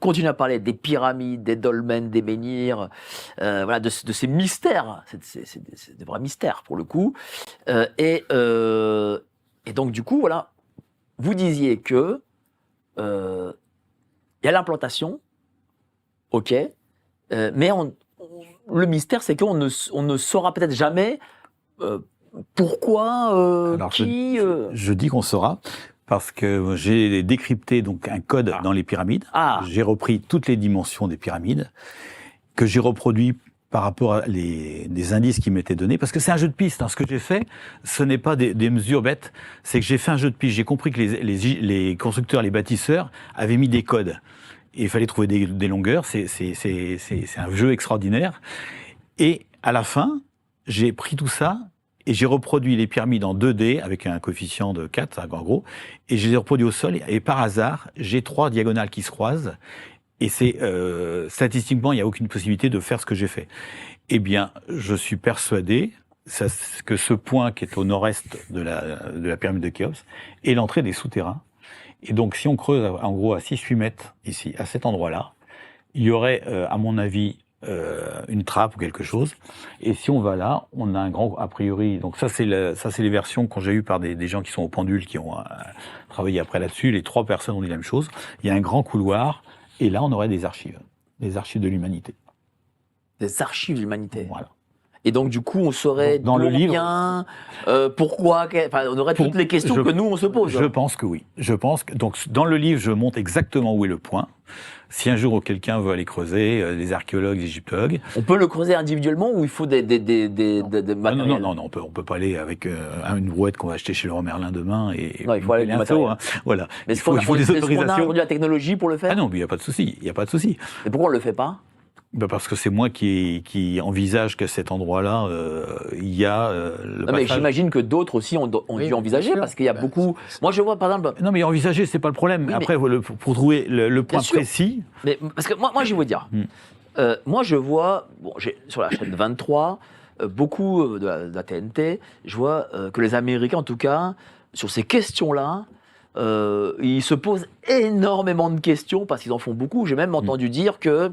continue à parler des pyramides, des dolmens, des menhirs, voilà, de ces mystères. C'est des vrais mystères pour le coup. Et donc du coup, voilà, vous disiez que il y a l'implantation, ok, mais le mystère, c'est qu'on ne saura peut-être jamais pourquoi, Alors, qui. je dis qu'on saura. Parce que j'ai décrypté donc un code dans les pyramides. J'ai repris toutes les dimensions des pyramides, que j'ai reproduit par rapport à des indices qui m'étaient donnés. Parce que c'est un jeu de pistes. Hein. Ce que j'ai fait, ce n'est pas des mesures bêtes. C'est que j'ai fait un jeu de pistes. J'ai compris que les constructeurs, les bâtisseurs avaient mis des codes. Et il fallait trouver des longueurs. C'est un jeu extraordinaire. Et à la fin, j'ai pris tout ça. Et j'ai reproduit les pyramides en 2D avec un coefficient de 4, en gros, et je les ai reproduits au sol. Et par hasard, j'ai 3 diagonales qui se croisent. Et c'est statistiquement, il n'y a aucune possibilité de faire ce que j'ai fait. Eh bien, je suis persuadé que ce point qui est au nord-est de la pyramide de Khéops est l'entrée des souterrains. Et donc, si on creuse en gros à 6-8 mètres ici, à cet endroit-là, il y aurait, à mon avis, une trappe ou quelque chose. Et si on va là, on a un grand, a priori, donc ça c'est les versions que j'ai eues par des gens qui sont au pendule, qui ont travaillé après là-dessus. Les 3 personnes ont dit la même chose. Il y a un grand couloir, et là on aurait des archives de l'humanité. Des archives de l'humanité. Voilà. Et donc du coup, on saurait dans le livre, pourquoi, enfin, on aurait toutes les questions que nous on se pose. Je pense que oui. Je pense que donc dans le livre, je montre exactement où est le point. Si un jour quelqu'un veut aller creuser, les archéologues, les égyptologues, on peut le creuser individuellement ou il faut des matériels? Non, on peut pas aller avec une brouette qu'on va acheter chez Leroy Merlin demain et non, il faut aller du matériel. Hein, voilà. Mais il faut des autorisations. Est-ce qu'on a aujourd'hui la technologie pour le faire? Ah non, mais il y a pas de souci. Il y a pas de souci. Et pourquoi on le fait pas? Parce que c'est moi qui envisage qu'à cet endroit-là, il y a le passage. Mais j'imagine que d'autres aussi ont dû envisager, parce qu'il y a beaucoup... Moi, je vois, par exemple... Non, mais envisager, c'est pas le problème. Oui, après, pour trouver le point précis... Mais, parce que moi, je vais vous dire. Moi, je vois, sur la chaîne 23, beaucoup de la TNT, je vois que les Américains, en tout cas, sur ces questions-là, ils se posent énormément de questions, parce qu'ils en font beaucoup. J'ai même entendu dire que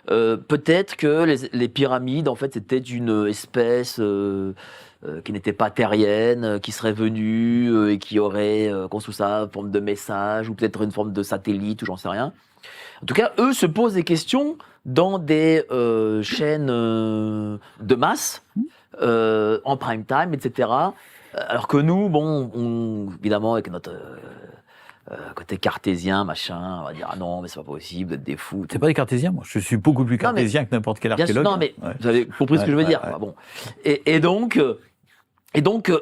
peut-être que les pyramides, en fait, c'était une espèce qui n'était pas terrienne, qui serait venue et qui aurait construit ça en forme de message, ou peut-être une forme de satellite, ou j'en sais rien. En tout cas, eux se posent des questions dans des chaînes de masse, en prime time, etc. Alors que nous, évidemment, avec notre... côté cartésien, machin, on va dire, ah non, mais c'est pas possible, vous êtes des fous. C'est pas des cartésiens, moi. Je suis beaucoup plus cartésien que n'importe quel archéologue. Non, mais vous avez compris ce que je veux dire. Bon. Et donc,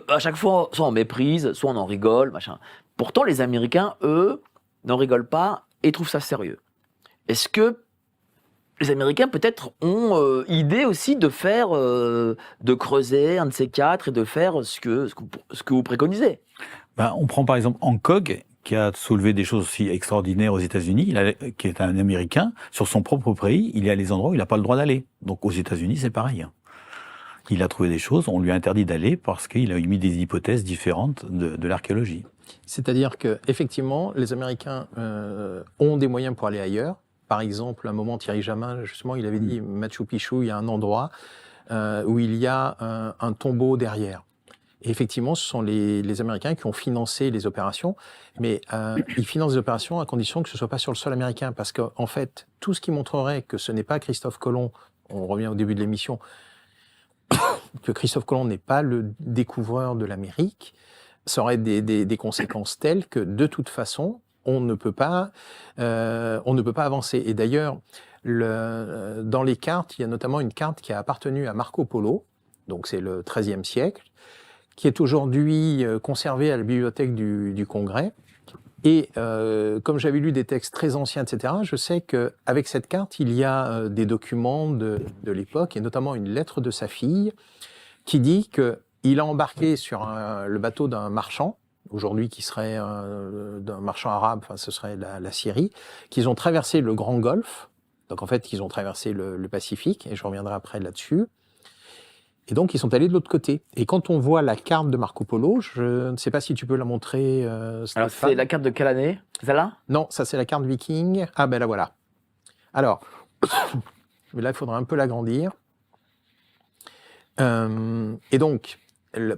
à chaque fois, soit on méprise, soit on en rigole, machin. Pourtant, les Américains, eux, n'en rigolent pas et trouvent ça sérieux. Est-ce que les Américains, peut-être, ont idée aussi de faire, de creuser un de ces 4 et de faire ce que vous préconisez? On prend par exemple Hancock, qui a soulevé des choses aussi extraordinaires aux États-Unis, qui est un Américain, sur son propre pays, il est à des endroits où il n'a pas le droit d'aller. Donc aux États-Unis, c'est pareil. Il a trouvé des choses, on lui a interdit d'aller parce qu'il a émis des hypothèses différentes de l'archéologie. C'est-à-dire qu'effectivement, les Américains ont des moyens pour aller ailleurs. Par exemple, à un moment, Thierry Jamin, justement, il avait dit Machu Picchu, il y a un endroit où il y a un tombeau derrière. Et effectivement, ce sont les Américains qui ont financé les opérations, mais ils financent les opérations à condition que ce ne soit pas sur le sol américain, parce qu'en fait, tout ce qui montrerait que ce n'est pas Christophe Colomb, on revient au début de l'émission, que Christophe Colomb n'est pas le découvreur de l'Amérique, ça aurait des conséquences telles que, de toute façon, on ne peut pas avancer. Et d'ailleurs, dans les cartes, il y a notamment une carte qui a appartenu à Marco Polo, donc c'est le XIIIe siècle, qui est aujourd'hui conservée à la bibliothèque du Congrès. Et comme j'avais lu des textes très anciens, etc., je sais qu'avec cette carte, il y a des documents de l'époque, et notamment une lettre de sa fille, qui dit qu'il a embarqué sur le bateau d'un marchand, aujourd'hui qui serait d'un marchand arabe, enfin ce serait la Syrie, qu'ils ont traversé le Grand Golfe, donc en fait qu'ils ont traversé le Pacifique, et je reviendrai après là-dessus. Et donc, ils sont allés de l'autre côté. Et quand on voit la carte de Marco Polo, je ne sais pas si tu peux la montrer, Alors, c'est la carte de quelle année? Celle-là? Non, ça c'est la carte viking. Ah ben la voilà. Alors, mais là, il faudra un peu l'agrandir. Et donc,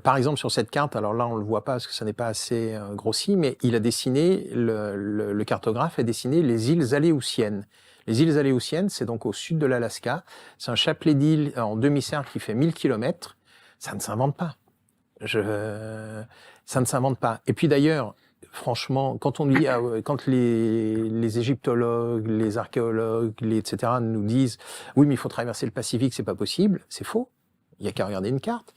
par exemple, sur cette carte, alors là, on ne le voit pas parce que ça n'est pas assez grossi, mais il a dessiné, le cartographe a dessiné les îles Aléoutiennes. Les îles Aléoutiennes, c'est donc au sud de l'Alaska. C'est un chapelet d'îles en demi-cercle qui fait 1000 km. Ça ne s'invente pas. Ça ne s'invente pas. Et puis d'ailleurs, franchement, quand on dit, quand les égyptologues, les archéologues, etc. nous disent, oui, mais il faut traverser le Pacifique, c'est pas possible, c'est faux. Il y a qu'à regarder une carte.